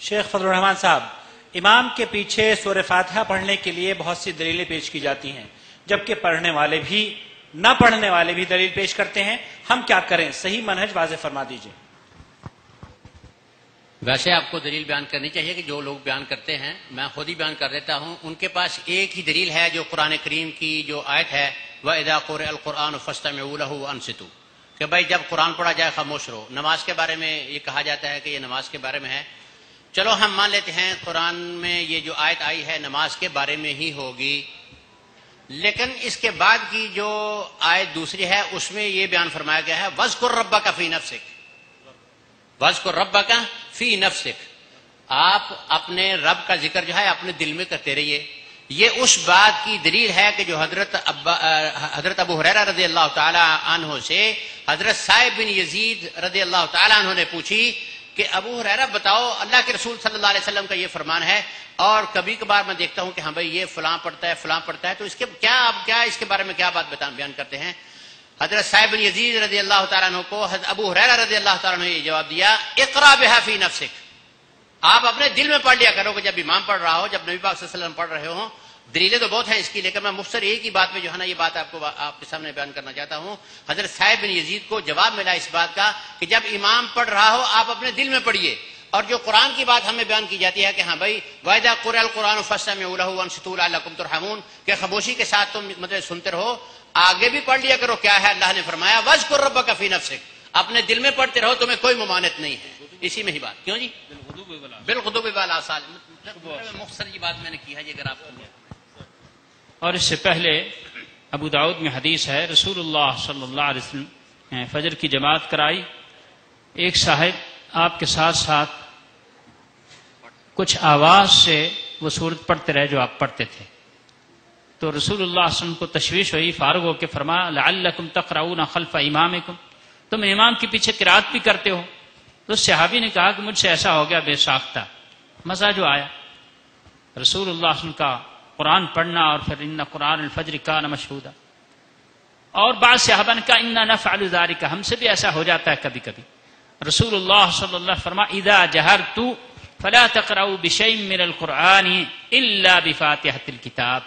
شیخ فضل الرحمان صاحب، امام کے پیچھے سورہ فاتحہ پڑھنے کے لیے بہت سی دلیلیں پیش کی جاتی ہیں، جبکہ پڑھنے والے بھی نہ پڑھنے والے بھی دلیل پیش کرتے ہیں، ہم کیا کریں؟ صحیح منہج واضح فرما دیجئے۔ ویسے آپ کو دلیل بیان کرنی چاہیے کہ جو لوگ بیان کرتے ہیں، میں خود ہی بیان کر دیتا ہوں، ان کے پاس ایک ہی دلیل ہے جو قرآن کریم کی جو آیت ہے وَإِذَا قُرِئَ الْقُرْآنُ فَاسْتَمِعُوا لَهُ وَأَنصِتُوا، کہ بھائی جب قرآن پڑھا جائے خاموش رہو۔ نماز کے بارے میں یہ کہا جاتا ہے کہ یہ نماز کے بارے میں ہے، چلو ہم مان لیتے ہیں قرآن میں یہ جو آیت آئی ہے نماز کے بارے میں ہی ہوگی، لیکن اس کے بعد کی جو آیت دوسری ہے اس میں یہ بیان فرمایا گیا ہے وَاذْكُرْ رَبَّكَ فِي نَفْسِكَ، وَاذْكُرْ رَبَّكَ فِي نَفْسِكَ، آپ اپنے رب کا ذکر جو ہے اپنے دل میں کرتے رہیے۔ یہ اس بات کی دلیل ہے کہ جو حضرت ابو ہریرہ رضی اللہ تعالی عنہ سے حضرت صائب بن یزید رضی اللہ تعالی عنہ نے پوچھی کہ ابو ہریرہ بتاؤ، اللہ کے رسول صلی اللہ علیہ وسلم کا یہ فرمان ہے اور کبھی کبھار میں دیکھتا ہوں کہ ہاں بھائی یہ فلاں پڑھتا ہے فلاں پڑھتا ہے، تو اس کے کیا اس کے بارے میں کیا بات بیان کرتے ہیں؟ حضرت صائب بن یزید رضی اللہ تعالیٰ عنہ کو حضرت ابو ہریرہ رضی اللہ تعالیٰ عنہ نے یہ جواب دیا اقرا بہا فی نفسک، آپ اپنے دل میں پڑھ لیا کرو کہ جب امام پڑھ رہا ہو، جب نبی پاک صلی اللہ علیہ وسلم پڑھ رہے ہوں۔ دلیلیں تو بہت ہیں اس کی، لیکن میں مختصر ایک ہی بات میں جو ہے نا یہ بات آپ کے سامنے بیان کرنا چاہتا ہوں۔ حضرت صائب بن یزید کو جواب ملا اس بات کا کہ جب امام پڑھ رہا ہو آپ اپنے دل میں پڑھیے، اور جو قرآن کی بات ہمیں بیان کی جاتی ہے کہ ہاں بھائی وَإِذَا قُرِئَ الْقُرْآنُ فَاسْتَمِعُوا لَهُ وَأَنصِتُوا لَعَلَّكُمْ تُرْحَمُونَ، کہ خاموشی کے ساتھ تم مطلب سنتے رہو، آگے بھی پڑھ لیا کرو کیا ہے اللہ نے فرمایا وَاذْكُرْ رَبَّكَ فِي نَفْسِكَ، اپنے دل میں پڑھتے رہو، تمہیں کوئی ممانعت نہیں ہے، اسی میں ہی بات۔ کیوں جی؟ بالغدو والآصال، مختصر یہ بات میں نے کی ہے جی، اگر آپ اور اس سے پہلے ابو داؤد میں حدیث ہے رسول اللہ صلی اللہ علیہ وسلم نے فجر کی جماعت کرائی، ایک صاحب آپ کے ساتھ ساتھ کچھ آواز سے وہ سورت پڑھتے رہے جو آپ پڑھتے تھے، تو رسول اللہ صلی اللہ علیہ وسلم کو تشویش ہوئی، فارغ ہو کے فرمایا لعلکم تقرؤون خلف امامکم، تم امام کے پیچھے قرات بھی کرتے ہو؟ تو اس صحابی نے کہا کہ مجھ سے ایسا ہو گیا بے ساختہ، مزہ جو آیا رسول اللہ صلی اللہ علیہ وسلم کا قرآن پڑھنا، اور پھر ان قرآن الفجر کان مشہودا، اور بعض صحابہ نے کہا انا نفعل ذلک، ہم سے بھی ایسا ہو جاتا ہے کبھی کبھی۔ رسول اللہ صلی اللہ علیہ وسلم فرمایا اذا جہرت فلا تقرؤوا بشیء من القرآن الا بفاتحۃ الکتاب،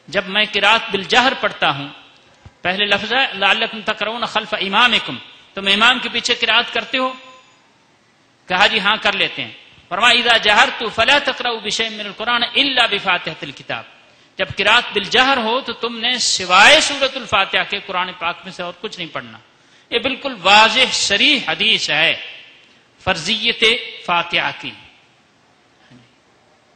جب میں قرات بالجہر پڑھتا ہوں، پہلے لفظ ہے لعلکم تقرؤون خلف امامکم، تم امام کے پیچھے قرات کرتے ہو؟ کہا جی ہاں کر لیتے ہیں۔ فرمایا اذا جہرت فلا تقرؤوا بشیء من القرآن الا بفاتحۃ الکتاب، جب قرات بالجہر ہو تو تم نے سوائے سورۃ الفاتحہ کے قرآن پاک میں سے اور کچھ نہیں پڑھنا۔ یہ بالکل واضح صریح حدیث ہے فرضیت فاتحہ کی،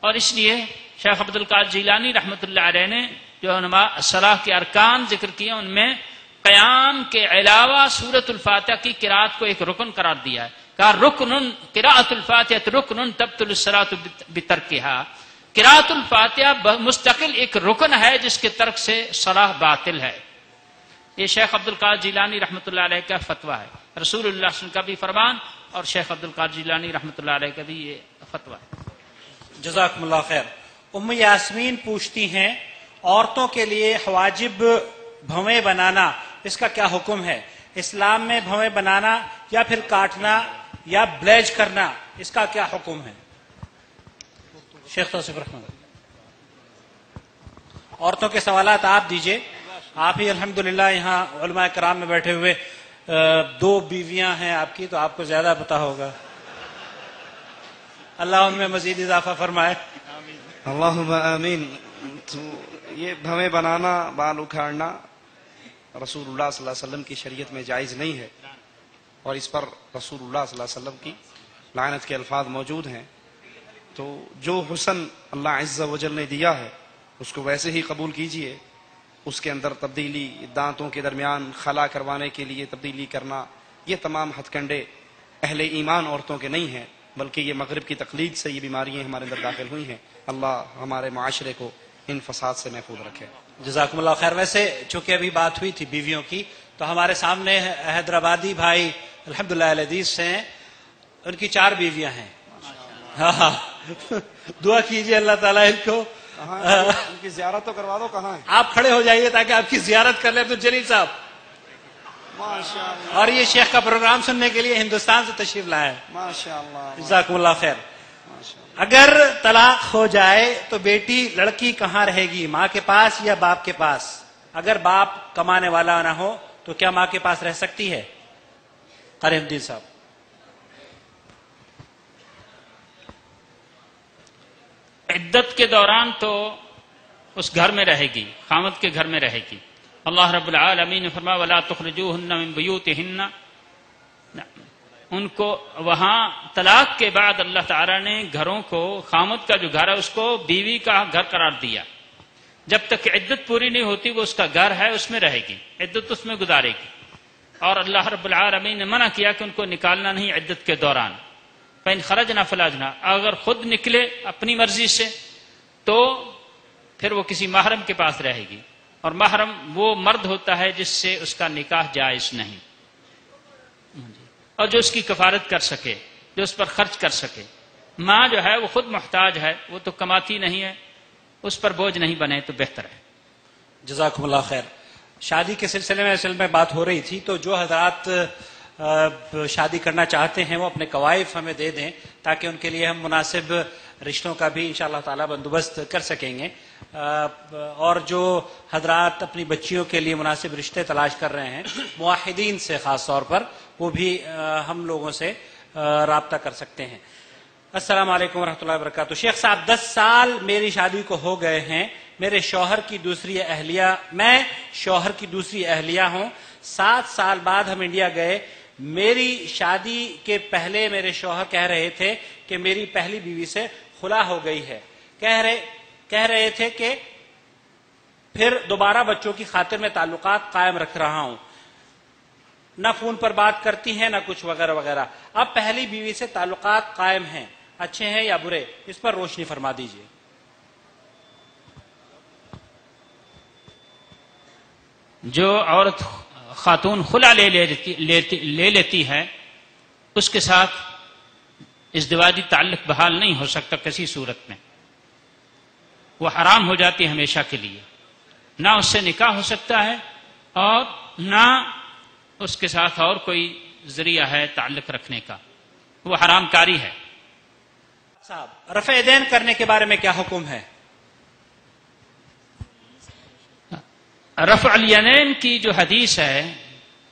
اور اس لیے شیخ عبد القادر جیلانی رحمۃ اللہ علیہ نے جو صلاح کے ارکان ذکر کیے ان میں قیام کے علاوہ سورۃ الفاتحہ کی قرات کو ایک رکن قرار دیا ہے، کہا رکن قراءۃ الفاتحہ رکن تبطل الصلاۃ بترکہا، قراءۃ الفاتحہ مستقل ایک رکن ہے جس کے ترک سے صلاح باطل ہے۔ یہ شیخ عبد القادر جیلانی رحمۃ اللہ علیہ کا فتویٰ ہے، رسول اللہ صلی اللہ علیہ وسلم کا بھی فرمان اور شیخ عبد القادر جیلانی رحمۃ اللہ علیہ کا بھی یہ فتویٰ ہے۔ جزاکم اللہ خیر۔ ام یاسمین پوچھتی ہیں عورتوں کے لیے حواجب بھویں بنانا اس کا کیا حکم ہے؟ اسلام میں بھویں بنانا یا پھر کاٹنا یا بلیچ کرنا اس کا کیا حکم ہے؟ شیخ توصیف رحمۃ اللہ، عورتوں کے سوالات آپ دیجئے، آپ ہی الحمدللہ یہاں علماء کرام میں بیٹھے ہوئے، 2 بیویاں ہیں آپ کی تو آپ کو زیادہ پتا ہوگا، اللہ ان میں مزید اضافہ فرمائے۔ اللہم آمین۔ تو یہ بھویں بنانا، بال اکھاڑنا رسول اللہ صلی اللہ علیہ وسلم کی شریعت میں جائز نہیں ہے، اور اس پر رسول اللہ صلی اللہ علیہ وسلم کی لعنت کے الفاظ موجود ہیں، تو جو حسن اللہ عز و جل نے دیا ہے اس کو ویسے ہی قبول کیجئے، اس کے اندر تبدیلی، دانتوں کے درمیان خلا کروانے کے لیے تبدیلی کرنا، یہ تمام ہتھ کنڈے اہل ایمان عورتوں کے نہیں ہیں، بلکہ یہ مغرب کی تقلید سے یہ بیماریاں ہمارے اندر داخل ہوئی ہیں۔ اللہ ہمارے معاشرے کو ان فساد سے محفوظ رکھے۔ جزاکم اللہ خیر۔ ویسے چونکہ ابھی بات ہوئی تھی بیویوں کی، تو ہمارے سامنے حیدرآبادی بھائی الحمدللہ اہل حدیث سے ہیں، ان کی 4 بیویاں ہیں، ہاں دعا کیجیے اللہ تعالیٰ ان کو، ان کی زیارت تو کروا دو، کہاں ہے؟ آپ کھڑے ہو جائیے تاکہ آپ کی زیارت کر لیں تو جلیل صاحب، اور یہ شیخ کا پروگرام سننے کے لیے ہندوستان سے تشریف لائے ہیں، ماشاء اللہ، جزاکم اللہ خیر۔ ماشاء اللہ۔ اگر طلاق ہو جائے تو بیٹی لڑکی کہاں رہے گی، ماں کے پاس یا باپ کے پاس؟ اگر باپ کمانے والا نہ ہو تو کیا ماں کے پاس رہ سکتی ہے؟ قاری الدین صاحب. عدت کے دوران تو اس گھر میں رہے گی، خامد کے گھر میں رہے گی. اللہ رب العالمین نے فرمایا وَلَا تُخْرِجُوهُنَّ مِن بُيُوتِهِنَّ، ان کو وہاں طلاق کے بعد اللہ تعالیٰ نے گھروں کو، خامد کا جو گھر ہے اس کو بیوی کا گھر قرار دیا. جب تک عدت پوری نہیں ہوتی وہ اس کا گھر ہے، اس میں رہے گی، عدت اس میں گزارے گی. اور اللہ رب العالمین نے منع کیا کہ ان کو نکالنا نہیں عدت کے دوران. فَإِنْ خَرَجْنَا فَلَا جُنَاحَ، اگر خود نکلے اپنی مرضی سے تو پھر وہ کسی محرم کے پاس رہے گی، اور محرم وہ مرد ہوتا ہے جس سے اس کا نکاح جائز نہیں، اور جو اس کی کفارت کر سکے، جو اس پر خرچ کر سکے. ماں جو ہے وہ خود محتاج ہے، وہ تو کماتی نہیں ہے، اس پر بوجھ نہیں بنے تو بہتر ہے. جزاکم اللہ خیر. شادی کے سلسلے میں اصل میں بات ہو رہی تھی، تو جو حضرات شادی کرنا چاہتے ہیں وہ اپنے کوائف ہمیں دے دیں تاکہ ان کے لیے ہم مناسب رشتوں کا بھی انشاءاللہ تعالی بندوبست کر سکیں گے. اور جو حضرات اپنی بچیوں کے لیے مناسب رشتے تلاش کر رہے ہیں موحدین سے خاص طور پر، وہ بھی ہم لوگوں سے رابطہ کر سکتے ہیں. السلام علیکم ورحمۃ اللہ وبرکاتہ. شیخ صاحب 10 سال میری شادی کو ہو گئے ہیں، میں شوہر کی دوسری اہلیہ ہوں. 7 سال بعد ہم انڈیا گئے. میری شادی کے پہلے میرے شوہر کہہ رہے تھے کہ میری پہلی بیوی سے خلا ہو گئی ہے. کہہ رہے تھے کہ پھر دوبارہ بچوں کی خاطر میں تعلقات قائم رکھ رہا ہوں. نہ فون پر بات کرتی ہیں نہ کچھ وغیرہ وغیرہ. اب پہلی بیوی سے تعلقات قائم ہیں، اچھے ہیں یا برے؟ اس پر روشنی فرما دیجیے. جو عورت خاتون خلا لے لیتی ہے اس کے ساتھ ازدواجی تعلق بحال نہیں ہو سکتا کسی صورت میں. وہ حرام ہو جاتی ہے ہمیشہ کے لیے. نہ اس سے نکاح ہو سکتا ہے اور نہ اس کے ساتھ اور کوئی ذریعہ ہے تعلق رکھنے کا. وہ حرام کاری ہے. صاحب رفع دین کرنے کے بارے میں کیا حکم ہے؟ رفع الیدین کی جو حدیث ہے،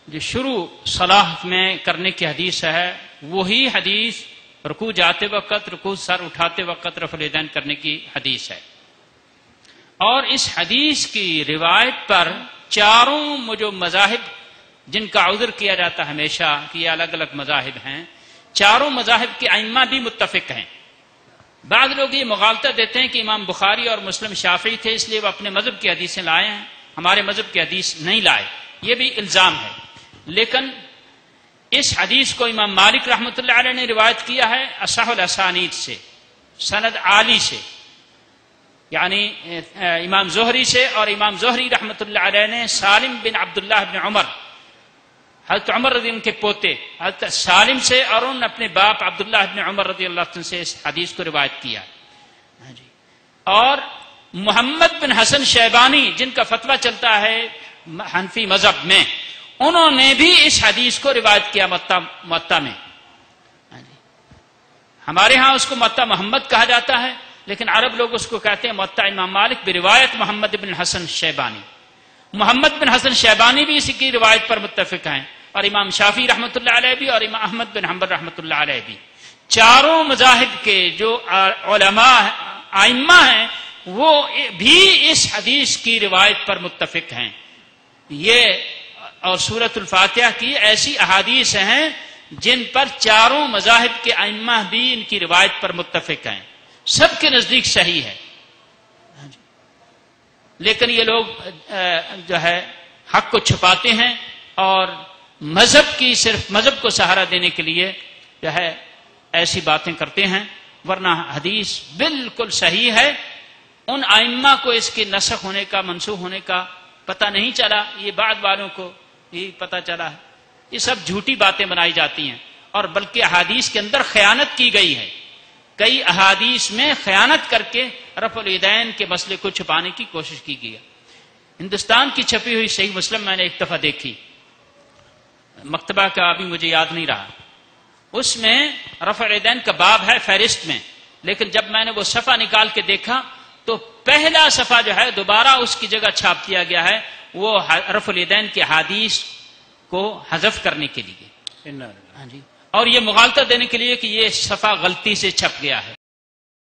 جو شروع صلاح میں کرنے کی حدیث ہے، وہی حدیث رکوع جاتے وقت، رکوع سر اٹھاتے وقت رفع الیدین کرنے کی حدیث ہے. اور اس حدیث کی روایت پر چاروں جو مذاہب جن کا عذر کیا جاتا ہے ہمیشہ کہ یہ الگ الگ مذاہب ہیں، چاروں مذاہب کے ائمہ بھی متفق ہیں. بعض لوگ یہ مغالطہ دیتے ہیں کہ امام بخاری اور مسلم شافعی تھے اس لیے وہ اپنے مذہب کی حدیثیں لائے ہیں، ہمارے مذہب کی حدیث نہیں لائے. یہ بھی الزام ہے. لیکن اس حدیث کو امام مالک رحمۃ اللہ علیہ نے روایت کیا ہے اصح الاسانید سے، سند عالی سے، یعنی امام زہری سے. اور امام زہری رحمۃ اللہ علیہ نے سالم بن عبداللہ بن عمر، حضرت عمر رضی اللہ عنہ کے پوتے حضرت سالم سے، اور ان اپنے باپ عبداللہ بن عمر رضی اللہ عنہ سے اس حدیث کو روایت کیا. اور محمد بن حسن شیبانی جن کا فتویٰ چلتا ہے حنفی مذہب میں، انہوں نے بھی اس حدیث کو روایت کیا موطا میں. ہمارے ہاں اس کو موطا محمد کہا جاتا ہے، لیکن عرب لوگ اس کو کہتے ہیں موطا امام مالک بروایت محمد بن حسن شیبانی. محمد بن حسن شیبانی بھی اسی کی روایت پر متفق ہیں، اور امام شافعی رحمۃ اللہ علیہ بھی، اور امام احمد بن حنبل رحمۃ اللہ علیہ بھی. چاروں مذاہب کے جو علماء ائمہ ہیں وہ بھی اس حدیث کی روایت پر متفق ہیں. یہ اور سورۃ الفاتحہ کی ایسی احادیث ہیں جن پر چاروں مذاہب کے ائمہ بھی ان کی روایت پر متفق ہیں، سب کے نزدیک صحیح ہے. لیکن یہ لوگ جو ہے حق کو چھپاتے ہیں اور صرف مذہب کو سہارا دینے کے لیے جو ہے ایسی باتیں کرتے ہیں، ورنہ حدیث بالکل صحیح ہے. ان ائمہ کو اس کے نسخ ہونے کا، منسوخ ہونے کا پتہ نہیں چلا، یہ بعد والوں کو یہ پتہ چلا ہے. یہ سب جھوٹی باتیں بنائی جاتی ہیں، اور بلکہ احادیث کے اندر خیانت کی گئی ہے. کئی احادیث میں خیانت کر کے رفع الیدین کے مسئلے کو چھپانے کی کوشش کی گئی ہے. ہندوستان کی چھپی ہوئی صحیح مسلم میں نے ایک دفعہ دیکھی، مکتبہ کا ابھی مجھے یاد نہیں رہا، اس میں رفع الیدین کا باب ہے فہرست میں، لیکن جب میں نے وہ صفحہ نکال کے دیکھا تو پہلا صفحہ جو ہے دوبارہ اس کی جگہ چھاپ دیا گیا ہے، وہ رفع الیدین کی حدیث کو حذف کرنے کے لیے، ہاں جی، اور یہ مغالطہ دینے کے لیے کہ یہ صفحہ غلطی سے چھپ گیا ہے۔